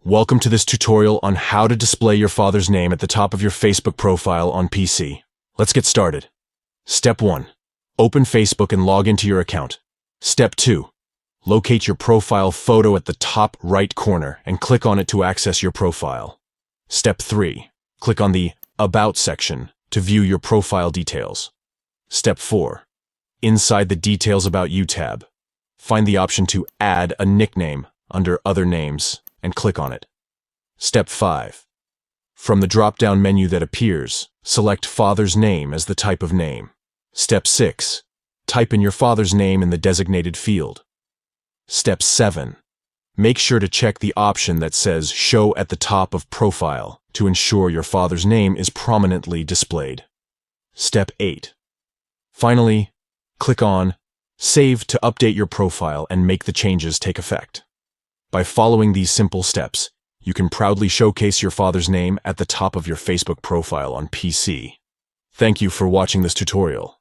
Welcome to this tutorial on how to display your father's name at the top of your Facebook profile on PC. Let's get started. Step 1. Open Facebook and log into your account. Step 2. Locate your profile photo at the top right corner and click on it to access your profile. Step 3. Click on the About section to view your profile details. Step 4. Inside the Details About You tab, find the option to add a nickname under Other Names and click on it. Step 5. From the drop-down menu that appears, select Father's Name as the type of name. Step 6. Type in your father's name in the designated field. Step 7. Make sure to check the option that says Show at the top of profile to ensure your father's name is prominently displayed. Step 8. Finally, click on Save to update your profile and make the changes take effect. By following these simple steps, you can proudly showcase your father's name at the top of your Facebook profile on PC. Thank you for watching this tutorial.